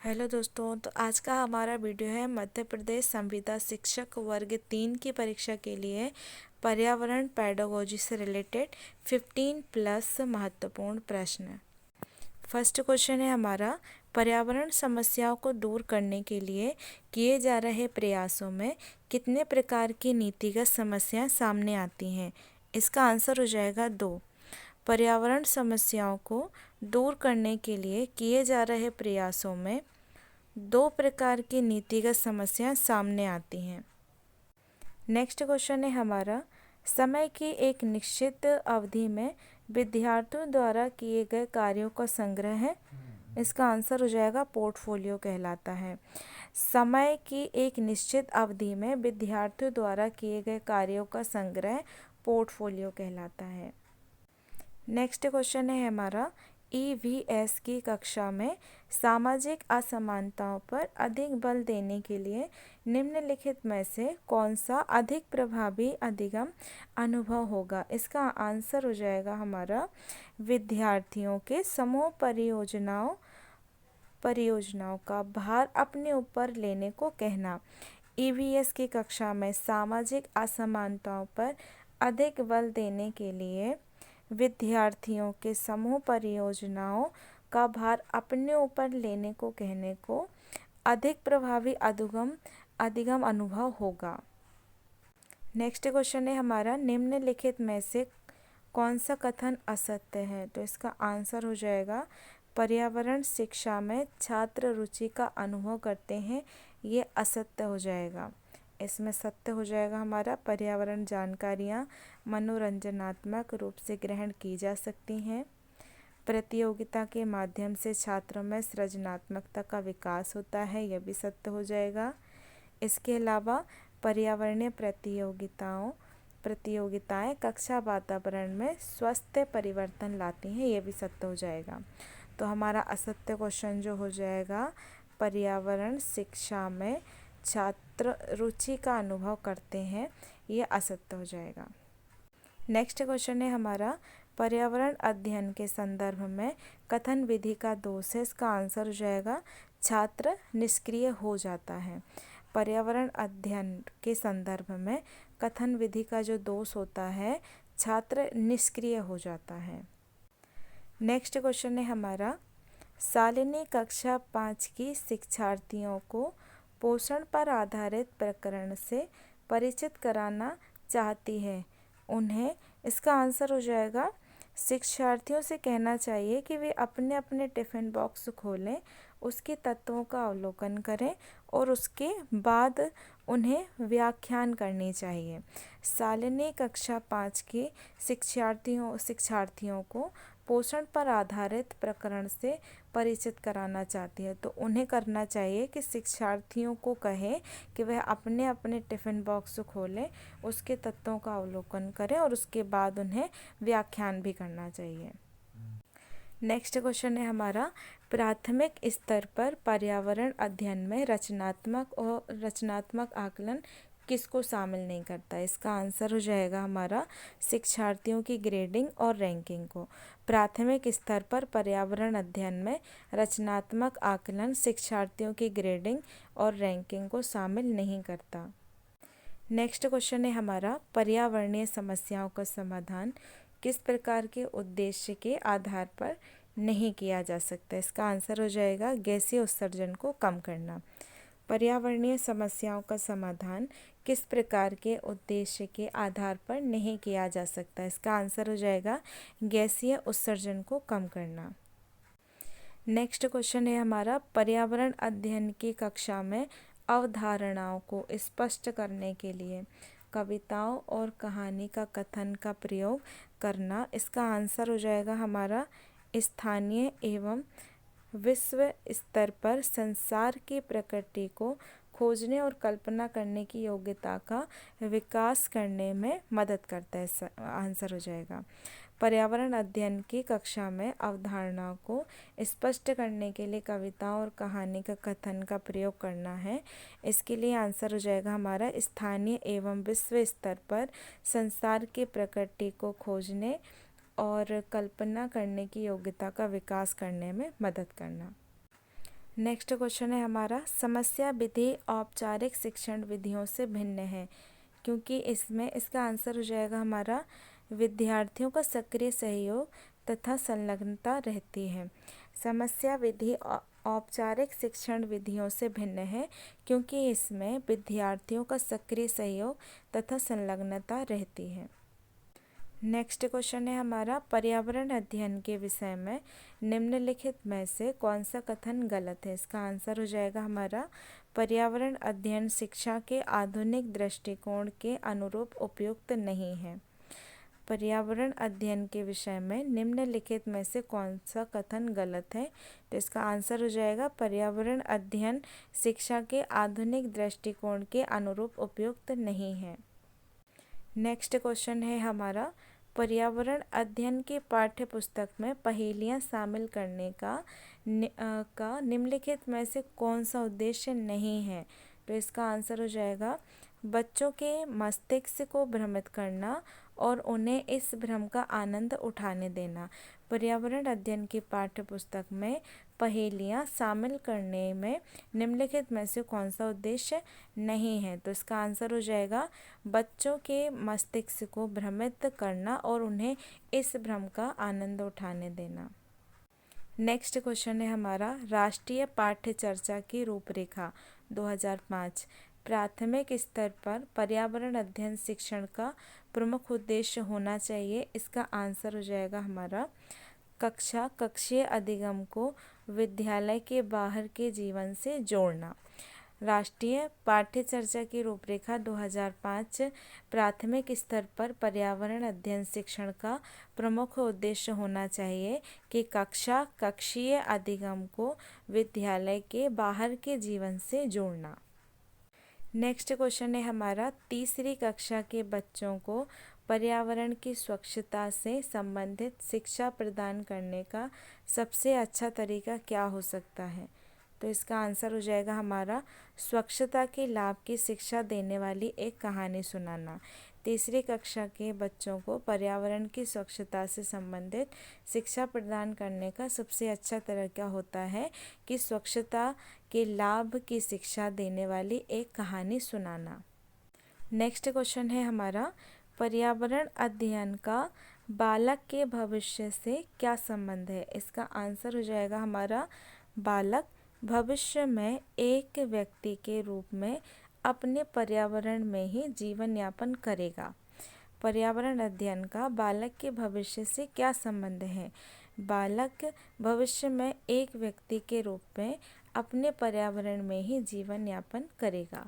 Hello दोस्तों। तो आज का हमारा वीडियो है मध्य प्रदेश संविदा शिक्षक वर्ग 3 की परीक्षा के लिए पर्यावरण पेडागोजी से रिलेटेड 15 प्लस महत्वपूर्ण प्रश्न। फर्स्ट क्वेश्चन है हमारा, पर्यावरण समस्याओं को दूर करने के लिए किए जा रहे प्रयासों में कितने प्रकार की नीतिगत समस्याएं सामने आती हैं। इसका आंसर हो जाएगा 2। पर्यावरण समस्याओं को दूर करने के लिए किए जा रहे प्रयासों में 2 प्रकार की नीतिगत समस्याएं सामने आती हैं। नेक्स्ट क्वेश्चन है हमारा, समय की एक निश्चित अवधि में विद्यार्थियों द्वारा किए गए कार्यों का संग्रह है। इसका आंसर हो जाएगा पोर्टफोलियो कहलाता है। समय की एक निश्चित अवधि में विद्यार्थियों द्वारा किए गए कार्यों का संग्रह पोर्टफोलियो कहलाता है। नेक्स्ट क्वेश्चन है हमारा, ईवीएस की कक्षा में सामाजिक असमानताओं पर अधिक बल देने के लिए निम्नलिखित में से कौन सा अधिक प्रभावी अधिगम अनुभव होगा। इसका आंसर हो जाएगा हमारा विद्यार्थियों के समूह परियोजनाओं का भार अपने ऊपर लेने को कहना। ईवीएस की कक्षा में सामाजिक असमानताओं पर अधिक बल देने के लिए विद्यार्थियों के समूह परियोजनाओं का भार अपने ऊपर लेने को कहने को अधिक प्रभावी अधिगम अनुभव होगा। नेक्स्ट क्वेश्चन है हमारा, निम्नलिखित में से कौन सा कथन असत्य है। तो इसका आंसर हो जाएगा पर्यावरण शिक्षा में छात्र रुचि का अनुभव करते हैं, ये असत्य हो जाएगा। इसमें सत्य हो जाएगा हमारा पर्यावरण जानकारियाँ मनोरंजनात्मक रूप से ग्रहण की जा सकती हैं। प्रतियोगिता के माध्यम से छात्रों में सृजनात्मकता का विकास होता है, यह भी सत्य हो जाएगा। इसके अलावा पर्यावरणीय प्रतियोगिताएं कक्षा वातावरण में स्वस्थ परिवर्तन लाती हैं, यह भी सत्य हो जाएगा। तो हमारा असत्य क्वेश्चन जो हो जाएगा, पर्यावरण शिक्षा में छात्र रुचि का अनुभव करते हैं, ये असत्य हो जाएगा। नेक्स्ट क्वेश्चन है हमारा, पर्यावरण अध्ययन के संदर्भ में कथन विधि का दोष है। इसका आंसर हो जाएगा छात्र निष्क्रिय हो जाता है। पर्यावरण अध्ययन के संदर्भ में कथन विधि का जो दोष होता है, छात्र निष्क्रिय हो जाता है। नेक्स्ट क्वेश्चन है हमारा, शालिनी कक्षा 5 की शिक्षार्थियों को पोषण पर आधारित प्रकरण से परिचित कराना चाहती है उन्हें। इसका आंसर हो जाएगा शिक्षार्थियों से कहना चाहिए कि वे अपने अपने टिफ़िन बॉक्स खोलें, उसके तत्वों का अवलोकन करें और उसके बाद उन्हें व्याख्यान करनी चाहिए। शालिनी कक्षा 5 के शिक्षार्थियों को पोषण पर आधारित प्रकरण से परिचित कराना चाहती है, तो उन्हें करना चाहिए कि शिक्षार्थियों को कहें कि वह अपने अपने टिफ़िन बॉक्स खोलें, उसके तत्वों का अवलोकन करें और उसके बाद उन्हें व्याख्यान भी करना चाहिए। नेक्स्ट क्वेश्चन है हमारा, प्राथमिक स्तर पर पर्यावरण अध्ययन में रचनात्मक आकलन किसको शामिल नहीं करता। इसका आंसर हो जाएगा हमारा शिक्षार्थियों की ग्रेडिंग और रैंकिंग को। प्राथमिक स्तर पर पर्यावरण अध्ययन में रचनात्मक आकलन शिक्षार्थियों की ग्रेडिंग और रैंकिंग को शामिल नहीं करता। नेक्स्ट क्वेश्चन है हमारा, पर्यावरणीय समस्याओं का समाधान किस प्रकार के उद्देश्य के आधार पर नहीं किया जा सकता। इसका आंसर हो जाएगा गैसीय उत्सर्जन को कम करना। पर्यावरणीय समस्याओं का समाधान किस प्रकार के उद्देश्य के आधार पर नहीं किया जा सकता। इसका आंसर हो जाएगा गैसीय उत्सर्जन को कम करना। नेक्स्ट क्वेश्चन है हमारा, पर्यावरण अध्ययन की कक्षा में अवधारणाओं को स्पष्ट करने के लिए कविताओं और कहानी का कथन का प्रयोग करना। इसका आंसर हो जाएगा हमारा स्थानीय एवं विश्व स्तर पर संसार की प्रकृति को खोजने और कल्पना करने की योग्यता का विकास करने में मदद करता है। आंसर हो जाएगा पर्यावरण अध्ययन की कक्षा में अवधारणाओं को स्पष्ट करने के लिए कविताओं और कहानी का कथन का प्रयोग करना है। इसके लिए आंसर हो जाएगा हमारा स्थानीय एवं विश्व स्तर पर संसार की प्रकृति को खोजने और कल्पना करने की योग्यता का विकास करने में मदद करना। नेक्स्ट क्वेश्चन है हमारा, समस्या विधि औपचारिक शिक्षण विधियों से भिन्न है, क्योंकि इसमें इसका आंसर हो जाएगा हमारा विद्यार्थियों का सक्रिय सहयोग तथा संलग्नता रहती है। समस्या विधि औपचारिक शिक्षण विधियों से भिन्न है, क्योंकि इसमें विद्यार्थियों का सक्रिय सहयोग तथा संलग्नता रहती है। नेक्स्ट क्वेश्चन है हमारा, पर्यावरण अध्ययन के विषय में निम्नलिखित में से कौन सा कथन गलत है। इसका आंसर हो जाएगा हमारा, पर्यावरण अध्ययन शिक्षा के आधुनिक दृष्टिकोण के अनुरूप उपयुक्त नहीं है। पर्यावरण अध्ययन के विषय में निम्नलिखित में से कौन सा कथन गलत है। तो इसका आंसर हो जाएगा, पर्यावरण अध्ययन शिक्षा के आधुनिक दृष्टिकोण के अनुरूप उपयुक्त नहीं है। नेक्स्ट क्वेश्चन है हमारा, पर्यावरण अध्ययन के पाठ्य पुस्तक में पहेलियाँ शामिल करने का निम्नलिखित में से कौन सा उद्देश्य नहीं है। तो इसका आंसर हो जाएगा, बच्चों के मस्तिष्क को भ्रमित करना और उन्हें इस भ्रम का आनंद उठाने देना। पर्यावरण अध्ययन की पाठ्य पुस्तक में पहेलियाँ शामिल करने में निम्नलिखित में से कौन सा उद्देश्य नहीं है। तो इसका आंसर हो जाएगा, बच्चों के मस्तिष्क को भ्रमित करना और उन्हें इस भ्रम का आनंद उठाने देना। नेक्स्ट क्वेश्चन है हमारा, राष्ट्रीय पाठ्य चर्चा की रूपरेखा 2005 प्राथमिक स्तर पर पर्यावरण अध्ययन शिक्षण का प्रमुख उद्देश्य होना चाहिए। इसका आंसर हो जाएगा हमारा, कक्षीय अधिगम को विद्यालय के बाहर के जीवन से जोड़ना। राष्ट्रीय पाठ्य चर्चा की रूपरेखा 2005 प्राथमिक स्तर पर पर्यावरण अध्ययन शिक्षण का प्रमुख उद्देश्य होना चाहिए कि कक्षीय अधिगम को विद्यालय के बाहर के जीवन से जोड़ना। नेक्स्ट क्वेश्चन है हमारा, तीसरी कक्षा के बच्चों को पर्यावरण की स्वच्छता से संबंधित शिक्षा प्रदान करने का सबसे अच्छा तरीका क्या हो सकता है। तो इसका आंसर हो जाएगा हमारा, स्वच्छता के लाभ की शिक्षा देने वाली एक कहानी सुनाना। तीसरी कक्षा के बच्चों को पर्यावरण की स्वच्छता से संबंधित शिक्षा प्रदान करने का सबसे अच्छा तरीका होता है कि स्वच्छता के लाभ की शिक्षा देने वाली एक कहानी सुनाना। नेक्स्ट क्वेश्चन है हमारा, पर्यावरण अध्ययन का बालक के भविष्य से क्या संबंध है। इसका आंसर हो जाएगा हमारा, बालक भविष्य में एक व्यक्ति के रूप में अपने पर्यावरण में ही जीवन यापन करेगा। पर्यावरण अध्ययन का बालक के भविष्य से क्या संबंध है। बालक भविष्य में एक व्यक्ति के रूप में अपने पर्यावरण में ही जीवन यापन करेगा।